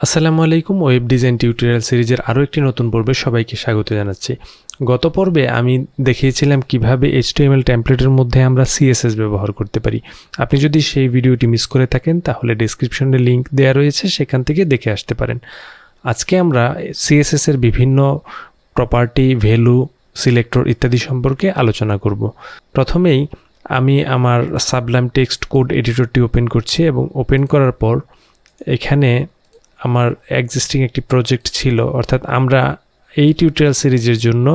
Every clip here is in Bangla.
আসসালামু আলাইকুম। ওয়েব ডিজাইন টিউটোরিয়াল সিরিজের আরও একটি নতুন পর্বে সবাইকে স্বাগত জানাচ্ছি। গত পর্বে আমি দেখিয়েছিলাম কিভাবে HTML টেমপ্লেটের মধ্যে আমরা CSS ব্যবহার করতে পারি। আপনি যদি সেই ভিডিওটি মিস করে থাকেন তাহলে ডেসক্রিপশনে লিংক দেওয়া রয়েছে, সেখান থেকে দেখে আসতে পারেন। আজকে আমরা CSS এর বিভিন্ন প্রপার্টি, ভ্যালু, সিলেক্টর ইত্যাদি সম্পর্কে আলোচনা করব। প্রথমেই আমি আমার সাবলাইম টেক্সট কোড এডিটরটি ওপেন করছি এবং ওপেন করার পর এখানে আমার এক্সিস্টিং একটি প্রজেক্ট ছিল, অর্থাৎ আমরা এই টিউটোরিয়াল সিরিজের জন্য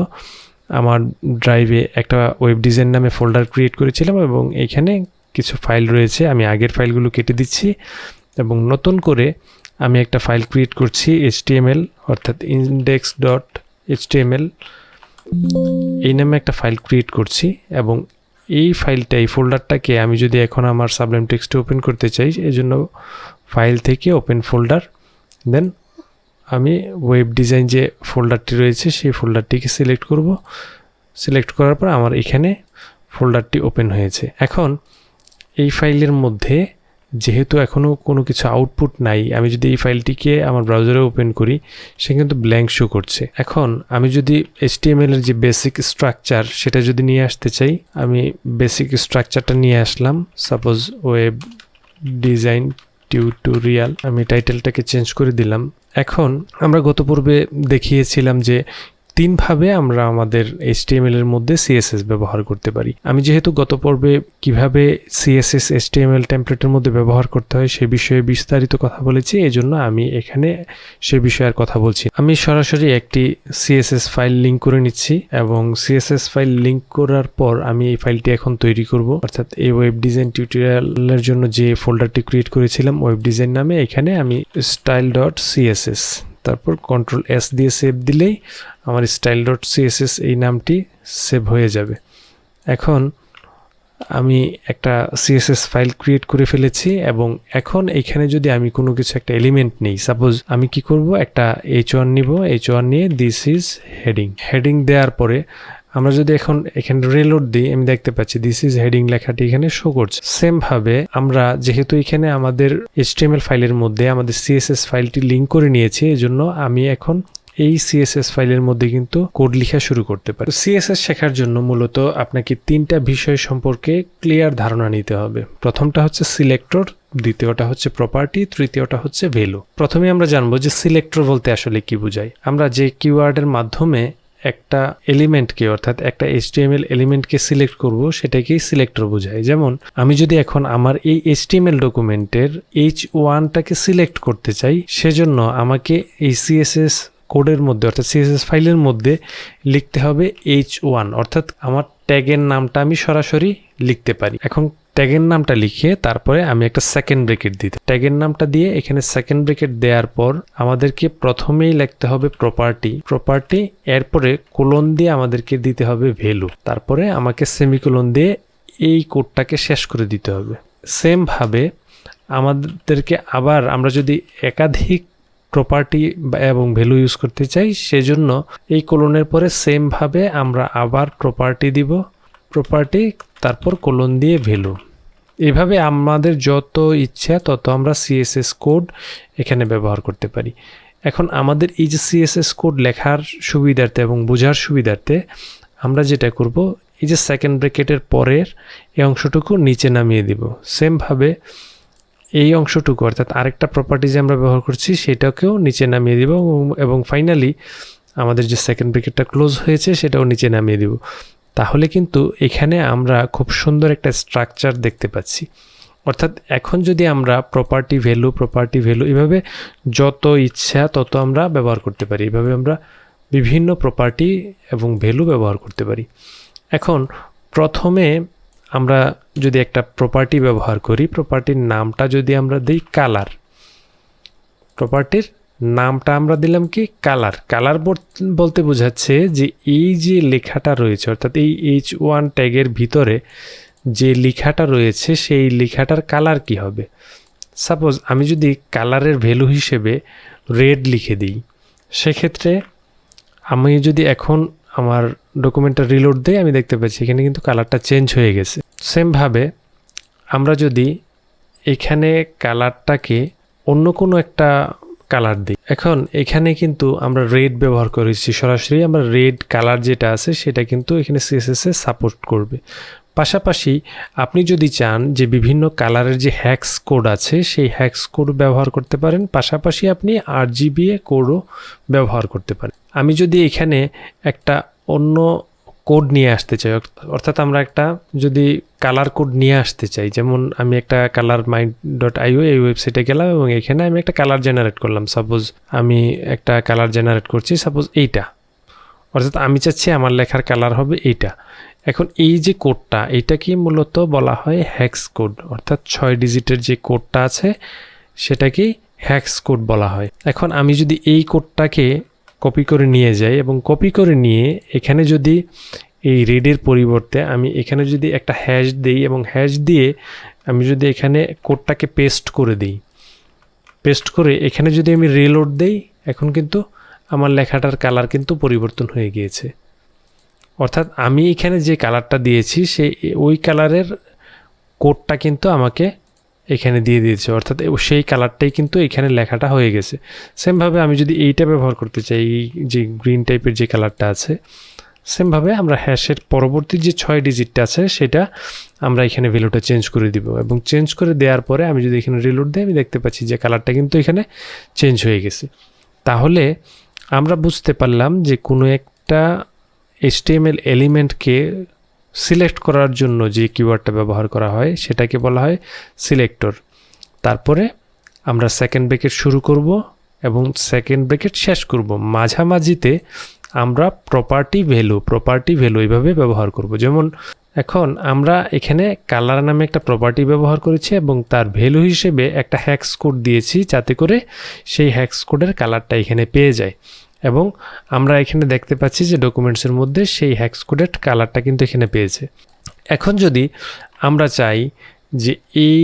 আমার ড্রাইভে একটা ওয়েব ডিজাইন নামে ফোল্ডার ক্রিয়েট করেছিলাম এবং এখানে কিছু ফাইল রয়েছে। আমি আগের ফাইলগুলো কেটে দিচ্ছি এবং নতুন করে আমি একটা ফাইল ক্রিয়েট করছি HTML, অর্থাৎ index.html এই নামে একটা ফাইল ক্রিয়েট করছি এবং এই ফাইলটা, এই ফোল্ডারটাকে আমি যদি এখন আমার সাবলাইম টেক্সটে ওপেন করতে চাই, এজন্য ফাইল থেকে ওপেন ফোল্ডার, দেন আমি ওয়েব ডিজাইন যে ফোল্ডারটি রয়েছে সেই ফোল্ডারটিকে সিলেক্ট করব। সিলেক্ট করার পর আমার এখানে ফোল্ডারটি ওপেন হয়েছে। এখন এই ফাইলের মধ্যে যেহেতু এখনও কোনো কিছু আউটপুট নাই, আমি যদি এই ফাইলটিকে আমার ব্রাউজারে ওপেন করি সে কিন্তু ব্ল্যাঙ্ক শো করছে। এখন আমি যদি HTML এর যে বেসিক স্ট্রাকচার সেটা যদি নিয়ে আসতে চাই, আমি বেসিক স্ট্রাকচারটা নিয়ে আসলাম। সাপোজ ওয়েব ডিজাইন টিউটোরিয়াল, আমি টাইটেলটাকে চেঞ্জ করে দিলাম। এখন আমরা গত পর্বে দেখিয়েছিলাম যে তিনভাবে আমরা আমাদের HTML এর মধ্যে CSS ব্যবহার করতে পারি। আমি যেহেতু গত পর্বে কিভাবে CSS HTML টেমপ্লেটের মধ্যে ব্যবহার করতে হয় সে বিষয়ে বিস্তারিত কথা বলেছি, এজন্য আমি এখানে সে বিষয়ে আর কথা বলছি। আমি সরাসরি একটি CSS ফাইল লিঙ্ক করে নিচ্ছি এবং CSS ফাইল লিঙ্ক করার পর আমি এই ফাইলটি এখন তৈরি করব, অর্থাৎ এই ওয়েব ডিজাইন টিউটোরিয়ালের জন্য যে ফোল্ডারটি ক্রিয়েট করেছিলাম ওয়েব ডিজাইন নামে, এখানে আমি style.css তারপর Ctrl+S দিয়ে সেভ দিলেই আমার style.css এই নামটি সেভ হয়ে যাবে। এখন আমি একটা CSS ফাইল ক্রিয়েট করে ফেলেছি এবং এখন এখানে যদি আমি কোনো কিছু একটা এলিমেন্ট নেই, সাপোজ আমি কি করব, একটা H1 নিব, H1 নিয়ে দিস ইজ হেডিং দেওয়ার পরে আমরা যদি এখন এখানে রিলোড দিই, আমি দেখতে পাচ্ছি দিস ইজ হেডিং লেখাটি এখানে শো করছে। সেম ভাবে আমরা যেহেতু এখানে আমাদের HTML ফাইলের মধ্যে আমাদের CSS ফাইলটি লিঙ্ক করে নিয়েছি, এজন্য আমি এখন এই CSS ফাইলের মধ্যে কিন্তু কোড লেখা শুরু করতে পারি। CSS শেখার জন্য মূলত আপনাকে তিনটা বিষয় সম্পর্কে ক্লিয়ার ধারণা নিতে হবে। প্রথমটা হচ্ছে সিলেক্টর, দ্বিতীয়টা হচ্ছে প্রপার্টি, তৃতীয়টা হচ্ছে ভ্যালু। প্রথমে আমরা জানবো যে সিলেক্টর বলতে আসলে কি বোঝায়। আমরা যে কিওয়ার্ডের মাধ্যমে একটা এলিমেন্টকে, অর্থাৎ একটা HTML এলিমেন্টকে সিলেক্ট করব সেটাকেই সিলেক্টর বোঝায়। যেমন আমি যদি এখন আমার এই HTML ডকুমেন্টের H1টাকে সিলেক্ট করতে চাই, সেজন্য আমাকে এই CSS কোডের মধ্যে, অর্থাৎ CSS ফাইলের মধ্যে লিখতে হবে H1, অর্থাৎ আমার ট্যাগের নামটা আমি সরাসরি লিখতে পারি। এখন ট্যাগের নামটা লিখে তারপরে আমি একটা সেকেন্ড ব্রেকেট দিতে, ট্যাগের নামটা দিয়ে এখানে সেকেন্ড ব্রেকেট দেওয়ার পর আমাদেরকে প্রথমেই লিখতে হবে প্রপার্টি, এরপরে কোলন দিয়ে আমাদেরকে দিতে হবে ভ্যালু, তারপরে আমাকে সেমিকোলন দিয়ে এই কোডটাকে শেষ করে দিতে হবে। সেম ভাবে আমাদেরকে আবার আমরা যদি একাধিক প্রপার্টি এবং ভ্যালু ইউজ করতে চাই, সেজন্য এই কোলনের পরে সেম ভাবে আমরা আবার প্রপার্টি দিব, তারপর কোলন দিয়ে ভ্যালু। এভাবে আমাদের যত ইচ্ছা তত আমরা CSS কোড এখানে ব্যবহার করতে পারি। এখন আমাদের এই যে CSS কোড লেখার সুবিধার্থে এবং বোঝার সুবিধার্থে আমরা যেটা করব, এই যে সেকেন্ড ব্র্যাকেটের পরের এই অংশটুকু নিচে নামিয়ে দিব। সেম ভাবে এই অংশটুকু, অর্থাৎ আরেকটা প্রপার্টি যে আমরা ব্যবহার করছি সেটাকেও নিচে নামিয়ে দিব এবং ফাইনালি আমাদের যে সেকেন্ড ব্র্যাকেটটা ক্লোজ হয়েছে সেটাও নিচে নামিয়ে দিব। তাহলে কিন্তু এখানে আমরা খুব সুন্দর একটা স্ট্রাকচার দেখতে পাচ্ছি। অর্থাৎ এখন যদি আমরা প্রপার্টি ভ্যালু এভাবে যত ইচ্ছা তত আমরা ব্যবহার করতে পারি। এভাবে আমরা বিভিন্ন প্রপার্টি এবং ভ্যালু ব্যবহার করতে পারি। এখন প্রথমে আমরা যদি একটা প্রপার্টি ব্যবহার করি, প্রপার্টির নামটা যদি আমরা দিই কালার, প্রপার্টির নামটা আমরা দিলাম কি কালার বলতে বোঝাচ্ছে যে এই যে লেখাটা রয়েছে, অর্থাৎ এই H1 ট্যাগের ভিতরে যে লেখাটা রয়েছে সেই লেখাটার কালার কি হবে। সাপোজ আমি যদি কালারের ভ্যালু হিসেবে রেড লিখে দিই, সেক্ষেত্রে আমি যদি এখন আমার ডকুমেন্টটা রিলোড দেই, আমি দেখতে পাচ্ছি এখানে কিন্তু কালারটা চেঞ্জ হয়ে গেছে। সেম ভাবে আমরা যদি এখানে কালারটাকে অন্য কোনো একটা কালার দিই। এখন এখানে কিন্তু আমরা রেড ব্যবহার করেছি, সরাসরি আমরা রেড কালার যেটা আছে সেটা কিন্তু এখানে সিএসএস এ সাপোর্ট করবে। পাশাপাশি আপনি যদি চান যে বিভিন্ন কালারের যে হ্যাক্স কোড আছে সেই হ্যাক্স কোড ব্যবহার করতে পারেন, পাশাপাশি আপনি RGBA কোডও ব্যবহার করতে পারেন। আমি যদি এখানে একটা অন্য কোড নিয়ে আসতে চাই, অর্থাৎ আমরা একটা যদি কালার কোড নিয়ে আসতে চাই, যেমন আমি একটা colormind.io এই ওয়েবসাইটে গেলাম এবং এখানে আমি একটা কালার জেনারেট করলাম। সাপোজ আমি একটা কালার জেনারেট করছি, সাপোজ এইটা, অর্থাৎ আমি চাচ্ছি আমার লেখার কালার হবে এইটা। এখন এই যে কোডটা, এইটাকে মূলত বলা হয় হ্যাক্স কোড, অর্থাৎ 6 ডিজিটের যে কোডটা আছে সেটাকেই হ্যাক্স কোড বলা হয়। এখন আমি যদি এই কোডটাকে কপি করে নিয়ে যাই এবং কপি করে নিয়ে এখানে যদি এই রেডের পরিবর্তে আমি এখানে যদি একটা হ্যাশ দিই এবং হ্যাশ দিয়ে আমি যদি এখানে কোডটাকে পেস্ট করে দিই, পেস্ট করে এখানে যদি আমি রিলোড দেই, এখন কিন্তু আমার লেখাটার কালার কিন্তু পরিবর্তন হয়ে গিয়েছে। অর্থাৎ আমি এখানে যে কালারটা দিয়েছি ওই কালারের কোডটা কিন্তু আমাকে এখানে দিয়ে দিয়েছে, অর্থাৎ সেই কালারটাই কিন্তু এখানে লেখাটা হয়ে গেছে। সেমভাবে আমি যদি এইটা ব্যবহার করতে চাই, এই যে গ্রিন টাইপের যে কালারটা আছে, সেমভাবে আমরা হ্যাশের পরবর্তী যে 6 ডিজিটটা আছে সেটা আমরা এখানে ভ্যালুটা চেঞ্জ করে দিব এবং চেঞ্জ করে দেওয়ার পরে আমি যদি এখানে রিলোড দিই, আমি দেখতে পাচ্ছি যে কালারটা কিন্তু এখানে চেঞ্জ হয়ে গেছে। তাহলে আমরা বুঝতে পারলাম যে কোনো একটা HTML এলিমেন্টকে সিলেক্ট করার জন্য যে কিওয়ার্ডটা ব্যবহার করা হয় সেটাকে বলা হয় সিলেক্টর। তারপরে আমরা সেকেন্ড ব্র্যাকেট শুরু করব এবং সেকেন্ড ব্র্যাকেট শেষ করব। মাঝামাঝিতে আমরা প্রপার্টি ভ্যালু এইভাবে ব্যবহার করব। যেমন এখন আমরা এখানে কালার নামে একটা প্রপার্টি ব্যবহার করেছি এবং তার ভ্যালু হিসেবে একটা হ্যাক্স কোড দিয়েছি, যাতে করে সেই হ্যাক্স কোডের কালারটা এখানে পেয়ে যায়। এবং আমরা এখানে দেখতে পাচ্ছি যে ডকুমেন্টসের মধ্যে সেই হ্যাক্স কোডের কালারটা কিন্তু এখানে পেয়েছে। এখন যদি আমরা চাই যে এই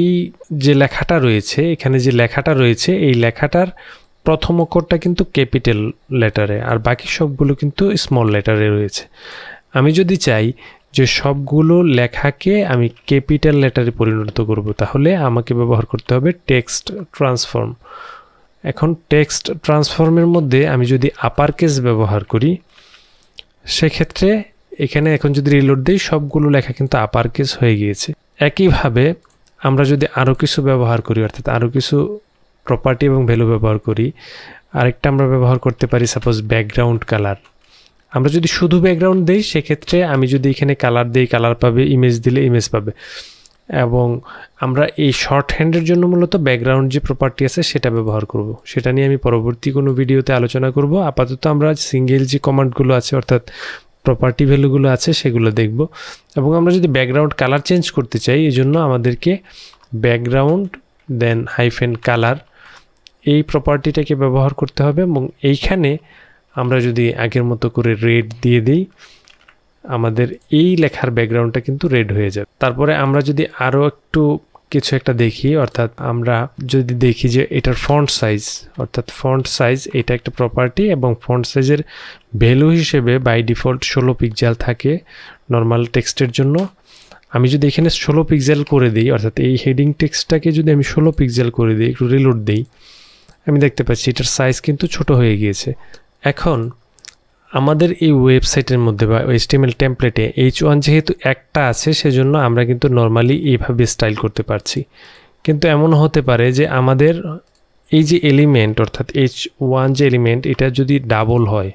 যে লেখাটা রয়েছে, এখানে যে লেখাটা রয়েছে, এই লেখাটার প্রথম অক্ষরটা কিন্তু ক্যাপিটাল লেটারে আর বাকি সবগুলো কিন্তু স্মল লেটারে রয়েছে। আমি যদি চাই যে সবগুলো লেখাকে আমি ক্যাপিটাল লেটারে পরিণত করব, তাহলে আমাকে ব্যবহার করতে হবে টেক্সট ট্রান্সফর্ম। এখন টেক্সট ট্রান্সফর্মের মধ্যে আমি যদি আপার কেস ব্যবহার করি, সেক্ষেত্রে এখানে এখন যদি রিলোড দিই, সবগুলো লেখা কিন্তু আপার কেস হয়ে গিয়েছে। একইভাবে আমরা যদি আরও কিছু ব্যবহার করি, অর্থাৎ আরও কিছু প্রপার্টি এবং ভ্যালু ব্যবহার করি, আরেকটা আমরা ব্যবহার করতে পারি সাপোজ ব্যাকগ্রাউন্ড কালার। আমরা যদি শুধু ব্যাকগ্রাউন্ড দিই, সেক্ষেত্রে আমি যদি এখানে কালার দিই, কালার পাবে, ইমেজ দিলে ইমেজ পাবে। এবং আমরা এই শর্ট হ্যান্ডের জন্য মূলত ব্যাকগ্রাউন্ড যে প্রপার্টি আছে সেটা ব্যবহার করব, সেটা নিয়ে আমি পরবর্তী কোনো ভিডিওতে আলোচনা করব। আপাতত আমরা সিঙ্গেল যে কমান্ডগুলো আছে, অর্থাৎ প্রপার্টি ভ্যালুগুলো আছে, সেগুলো দেখব। এবং আমরা যদি ব্যাকগ্রাউন্ড কালার চেঞ্জ করতে চাই, এই জন্য আমাদেরকে ব্যাকগ্রাউন্ড দেন হাইফেন কালার এই প্রপার্টিটাকে ব্যবহার করতে হবে। এবং এইখানে আমরা যদি আগের মতো করে রেড দিয়ে দিই, আমাদের এই লেখার ব্যাকগ্রাউন্ডটা কিন্তু রেড হয়ে যাবে। তারপরে আমরা যদি আরও একটু কিছু একটা দেখি, অর্থাৎ আমরা যদি দেখি যে এটার ফন্ট সাইজ, অর্থাৎ ফন্ট সাইজ এটা একটা প্রপার্টি এবং ফন্ট সাইজের ভ্যালু হিসেবে বাই ডিফল্ট 16 পিক্সেল থাকে নর্মাল টেক্সটের জন্য। আমি যদি এখানে 16 পিক্সেল করে দিই, অর্থাৎ এই হেডিং টেক্সটটাকে যদি আমি 16 পিক্সেল করে দিই, একটু রিলোড দিই, আমি দেখতে পাচ্ছি এটার সাইজ কিন্তু ছোট হয়ে গিয়েছে। এখন আমাদের এই ওয়েবসাইটের মধ্যে বা HTML টেমপ্লেটে H1 যেহেতু একটা আছে, সেজন্য আমরা কিন্তু নর্মালি এইভাবে স্টাইল করতে পারছি। কিন্তু এমন হতে পারে যে আমাদের এই যে এলিমেন্ট, অর্থাৎ H1 যে এলিমেন্ট, এটা যদি ডাবল হয়,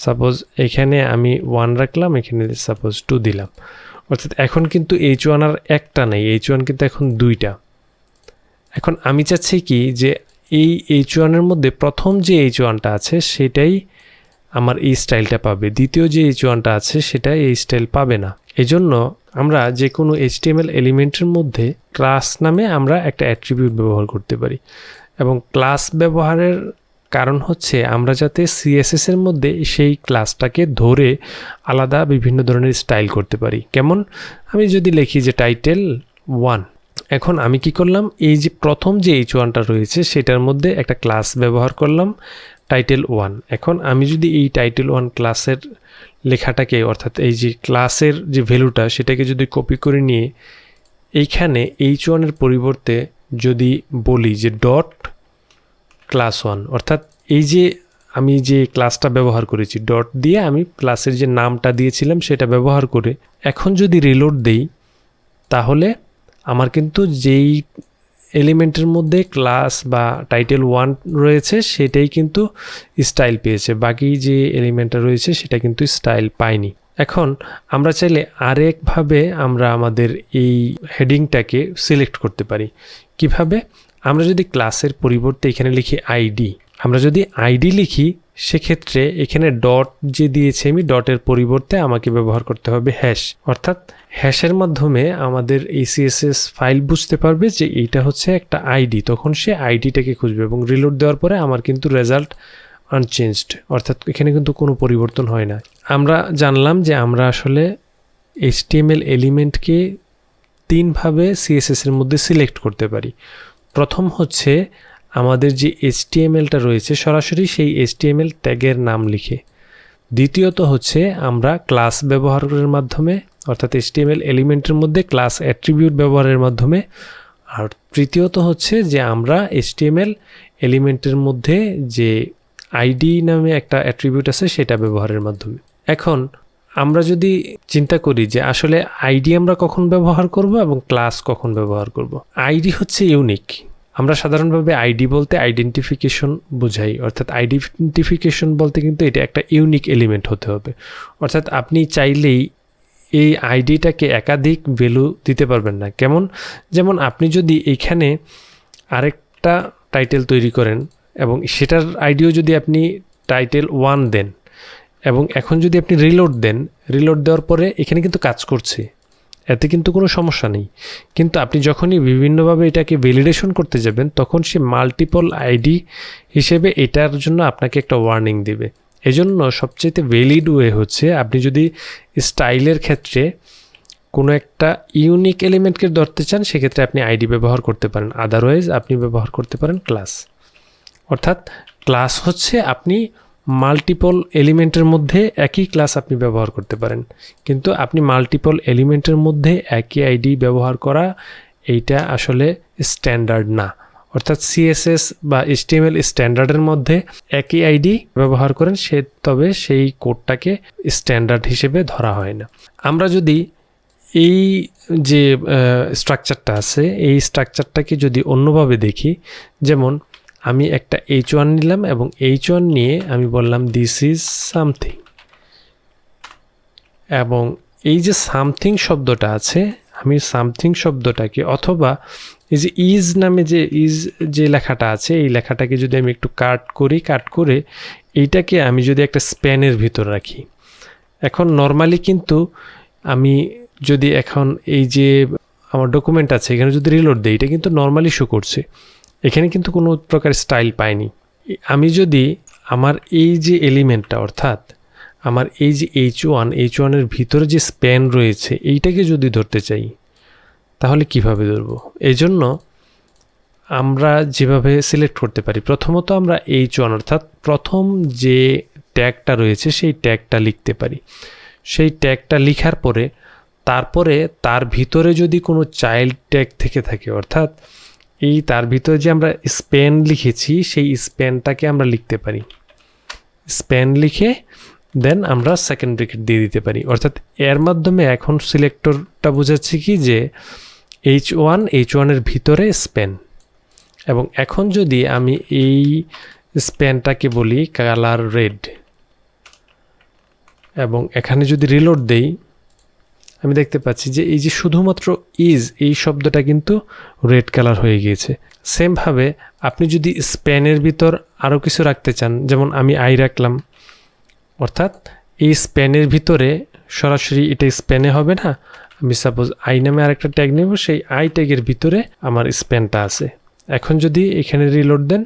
সাপোজ এখানে আমি 1 রাখলাম, এখানে সাপোজ 2 দিলাম, অর্থাৎ এখন কিন্তু H1 আর একটা নেই, H1 কিন্তু এখন দুইটা। এখন আমি চাচ্ছি কি যে এই H1 এর মধ্যে প্রথম যে H1টা আছে সেটাই আমার এই স্টাইলটা পাবে, দ্বিতীয় যে H1টা আছে সেটা এই স্টাইল পাবে না। এজন্য আমরা যে কোনো HTML এলিমেন্টের মধ্যে ক্লাস নামে আমরা একটা অ্যাট্রিবিউট ব্যবহার করতে পারি। এবং ক্লাস ব্যবহারের কারণ হচ্ছে আমরা যাতে CSS এর মধ্যে সেই ক্লাসটাকে ধরে আলাদা বিভিন্ন ধরনের স্টাইল করতে পারি। কেমন, আমি যদি লিখি যে টাইটেল 1, এখন আমি কি করলাম, এই যে প্রথম যে H1টা রয়েছে সেটার মধ্যে একটা ক্লাস ব্যবহার করলাম টাইটেল 1। এখন আমি যদি এই টাইটেল 1 ক্লাসের লেখাটাকে, অর্থাৎ এই যে ক্লাসের যে ভ্যালুটা সেটাকে যদি কপি করে নিয়ে এইখানে H1 এর পরিবর্তে যদি বলি যে ডট ক্লাস 1, অর্থাৎ এই যে আমি যে ক্লাসটা ব্যবহার করেছি ডট দিয়ে আমি ক্লাসের যে নামটা দিয়েছিলাম সেটা ব্যবহার করে এখন যদি রিলোড দেই তাহলে আমার কিন্তু যেই এলিমেন্টের মধ্যে ক্লাস বা টাইটেল 1 রয়েছে সেটাই কিন্তু স্টাইল পেয়েছে, বাকি যে এলিমেন্টটা রয়েছে সেটা কিন্তু স্টাইল পায়নি। এখন আমরা চাইলে আরেকভাবে আমরা আমাদের এই হেডিংটাকে সিলেক্ট করতে পারি। কিভাবে? আমরা যদি ক্লাসের পরিবর্তে এখানে লিখি আইডি, আমরা যদি আইডি লিখি সেক্ষেত্রে এখানে ডট যে দিয়েছি আমি ডটের পরিবর্তে আমাকে ব্যবহার করতে হবে হ্যাশ, অর্থাৎ হ্যাশের মাধ্যমে আমাদের এই সিএসএস ফাইল বুঝতে পারবে যে এইটা হচ্ছে একটা আইডি, তখন সে আইডিটাকে খুঁজবে এবং রিলোড দেওয়ার পরে আমার কিন্তু রেজাল্ট আনচেঞ্জড, অর্থাৎ এখানে কিন্তু কোনো পরিবর্তন হয় না। আমরা জানলাম যে আমরা আসলে HTML এলিমেন্টকে 3 ভাবে সিএসএস এর মধ্যে সিলেক্ট করতে পারি। প্রথম হচ্ছে আমাদের যে HTMLটা রয়েছে সরাসরি সেই HTML ট্যাগের নাম লিখে। দ্বিতীয়ত হচ্ছে আমরা ক্লাস ব্যবহারের মাধ্যমে, অর্থাৎ HTML এলিমেন্টের মধ্যে ক্লাস অ্যাট্রিবিউট ব্যবহারের মাধ্যমে। আর তৃতীয়ত হচ্ছে যে আমরা HTML এলিমেন্টের মধ্যে যে আইডি নামে একটা অ্যাট্রিবিউট আছে সেটা ব্যবহারের মাধ্যমে। এখন আমরা যদি চিন্তা করি যে আসলে আইডি আমরা কখন ব্যবহার করব এবং ক্লাস কখন ব্যবহার করব। আইডি হচ্ছে ইউনিক। আমরা সাধারণভাবে আইডি বলতে আইডেন্টিফিকেশন বোঝাই, অর্থাৎ আইডেন্টিফিকেশন বলতে কিন্তু এটা একটা ইউনিক এলিমেন্ট হতে হবে, অর্থাৎ আপনি চাইলেই এই আইডিটাকে একাধিক ভ্যালু দিতে পারবেন না। কেমন? যেমন আপনি যদি এইখানে আরেকটা টাইটেল তৈরি করেন এবং সেটার আইডিও যদি আপনি টাইটেল 1 দেন এবং এখন যদি আপনি রিলোড দেন, রিলোড দেওয়ার পরে এখানে কিন্তু কাজ করছে, এতে কিন্তু কোনো সমস্যা নেই। কিন্তু আপনি যখনই বিভিন্নভাবে এটাকে ভ্যালিডেশন করতে যাবেন তখন সে মাল্টিপল আইডি হিসেবে এটার জন্য আপনাকে একটা ওয়ার্নিং দেবে। এজন্য সবচেয়ে ভ্যালিড ওয়ে হচ্ছে আপনি যদি স্টাইলের ক্ষেত্রে কোনো একটা ইউনিক এলিমেন্টকে ধরতে চান সেক্ষেত্রে আপনি আইডি ব্যবহার করতে পারেন, আদারওয়াইজ আপনি ব্যবহার করতে পারেন ক্লাস। অর্থাৎ ক্লাস হচ্ছে আপনি মাল্টিপল এলিমেন্টের মধ্যে একই ক্লাস আপনি ব্যবহার করতে পারেন, কিন্তু আপনি মাল্টিপল এলিমেন্টের মধ্যে একই আইডি ব্যবহার করা এইটা আসলে স্ট্যান্ডার্ড না। অর্থাৎ সিএসএস বা HTML স্ট্যান্ডার্ডের মধ্যে একই আইডি ব্যবহার করেন তবে সেই কোডটাকে স্ট্যান্ডার্ড হিসেবে ধরা হয় না। আমরা যদি এই যে স্ট্রাকচারটা আছে এই স্ট্রাকচারটাকে যদি অন্যভাবে দেখি, যেমন আমি একটা H1 নিলাম এবং H1 নিয়ে আমি বললাম দিস ইজ সামথিং, এবং এই যে সামথিং শব্দটা আছে আমি সামথিং শব্দটাকে অথবা এই যে ইজ নামে যে লেখাটা আছে এই লেখাটাকে যদি আমি একটু কাট করে এইটাকে আমি যদি একটা স্প্যানের ভিতর রাখি, এখন নর্মালি কিন্তু আমি যদি এখন এই যে আমার ডকুমেন্ট আছে এখানে যদি রিলোড দিই এটা কিন্তু নর্মালি শো করছে, এখানে কিন্তু কোনো প্রকার স্টাইল পাইনি। আমি যদি আমার এই যে এলিমেন্টটা অর্থাৎ আমার এই যে H1 এর ভিতরে যে স্প্যান রয়েছে এইটাকে যদি ধরতে চাই তাহলে কিভাবে ধরবো? এই জন্য আমরা যেভাবে সিলেক্ট করতে পারি, প্রথমত আমরা H1 অর্থাৎ প্রথম যে ট্যাগটা রয়েছে সেই ট্যাগটা লিখতে পারি। সেই ট্যাগটা লিখার পরে তারপরে তার ভিতরে যদি কোনো চাইল্ড ট্যাগ থেকে থাকে, অর্থাৎ এই তার ভিতরে যে আমরা স্প্যান লিখেছি সেই স্প্যানটাকে আমরা লিখতে পারি। স্প্যান লিখে দেন আমরা সেকেন্ড ব্র্যাকেট দিয়ে দিতে পারি, অর্থাৎ এর মাধ্যমে এখন সিলেক্টরটা বোঝাচ্ছে কি যে H1 এর ভিতরে স্প্যান। এবং এখন যদি আমি এই স্প্যানটাকে বলি কালার রেড এবং এখানে যদি রিলোড দেই আমি দেখতে পাচ্ছি যে এই যে শুধুমাত্র ইজ এই শব্দটা কিন্তু রেড কালার হয়ে গিয়েছে। সেমভাবে আপনি যদি স্প্যানের ভিতর আরও কিছু রাখতে চান, যেমন আমি আই রাখলাম, অর্থাৎ এই স্প্যানের ভিতরে সরাসরি এটা স্প্যানে হবে না, আমি সাপোজ আই নামে আরেকটা ট্যাগ নেব, সেই আই ট্যাগের ভিতরে আমার স্প্যানটা আছে। এখন যদি এখানে রিলোড দেন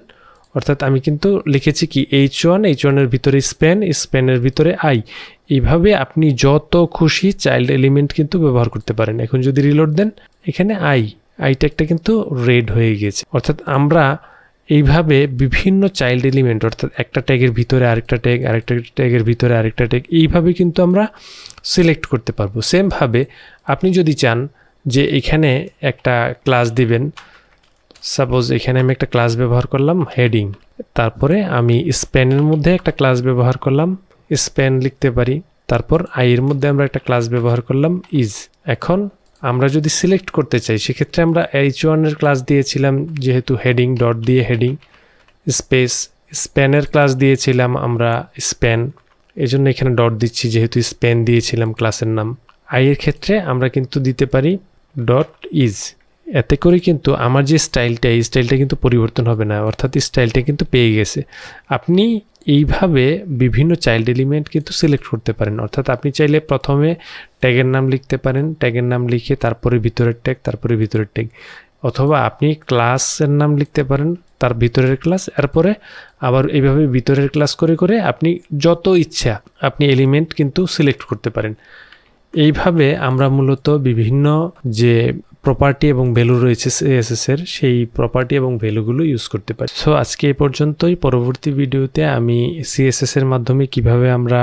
অর্থাৎ আমি কিন্তু লিখেছি কি H1 এর ভিতরে স্প্যানের ভিতরে আই, এইভাবে আপনি যত খুশি চাইল্ড এলিমেন্ট কিন্তু ব্যবহার করতে পারেন। এখন যদি রিলোড দেন এখানে আই ট্যাগটা কিন্তু রেড হয়ে গেছে। অর্থাৎ আমরা এইভাবে বিভিন্ন চাইল্ড এলিমেন্ট অর্থাৎ একটা ট্যাগের ভিতরে আরেকটা ট্যাগের ভিতরে আরেকটা ট্যাগ এইভাবে কিন্তু আমরা সিলেক্ট করতে পারবো। সেমভাবে আপনি যদি চান যে এখানে একটা ক্লাস দিবেন, সাপোজ এখানে আমি একটা ক্লাস ব্যবহার করলাম হেডিং, তারপরে আমি স্প্যানের মধ্যে একটা ক্লাস ব্যবহার করলাম স্প্যান লিখতে পারি, তারপর আই এর মধ্যে আমরা একটা ক্লাস ব্যবহার করলাম ইজ। এখন আমরা যদি সিলেক্ট করতে চাই সেক্ষেত্রে আমরা h1 এর ক্লাস দিয়েছিলাম যেহেতু হেডিং ডট দিয়ে হেডিং স্পেস, স্প্যানের ক্লাস দিয়েছিলাম আমরা স্প্যান, এজন্য এখানে ডট দিচ্ছি যেহেতু স্প্যান দিয়েছিলাম ক্লাসের নাম। আই এর ক্ষেত্রে আমরা কিন্তু দিতে পারি ডট ইজ। এতে করে কিন্তু আমার যে স্টাইলটা এই স্টাইলটা কিন্তু পরিবর্তন হবে না, অর্থাৎ স্টাইলটা কিন্তু পেয়ে গেছে। আপনি এইভাবে বিভিন্ন চাইল্ড এলিমেন্ট কিন্তু সিলেক্ট করতে পারেন, অর্থাৎ আপনি চাইলে প্রথমে ট্যাগের নাম লিখতে পারেন, ট্যাগের নাম লিখে তারপরে ভিতরের ট্যাগ, তারপরে ভিতরের ট্যাগ, অথবা আপনি ক্লাসের নাম লিখতে পারেন তার ভিতরের ক্লাস, এরপরে আবার এইভাবে ভিতরের ক্লাস করে করে আপনি যত ইচ্ছা আপনি এলিমেন্ট কিন্তু সিলেক্ট করতে পারেন। এইভাবে আমরা মূলত বিভিন্ন যে প্রপার্টি এবং ভ্যালু রয়েছে CSS এর সেই প্রপার্টি এবং ভ্যালুগুলো ইউজ করতে পারি। সো আজকে এই পর্যন্তই। পরবর্তী ভিডিওতে আমি CSS এর মাধ্যমে কিভাবে আমরা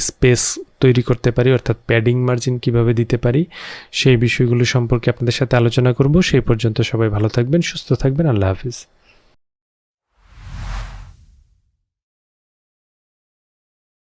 স্পেস তৈরি করতে পারি, অর্থাৎ প্যাডিং মার্জিন কিভাবে দিতে পারি, সেই বিষয়গুলো সম্পর্কে আপনাদের সাথে আলোচনা করব। সেই পর্যন্ত সবাই ভালো থাকবেন, সুস্থ থাকবেন। আল্লাহ হাফিজ।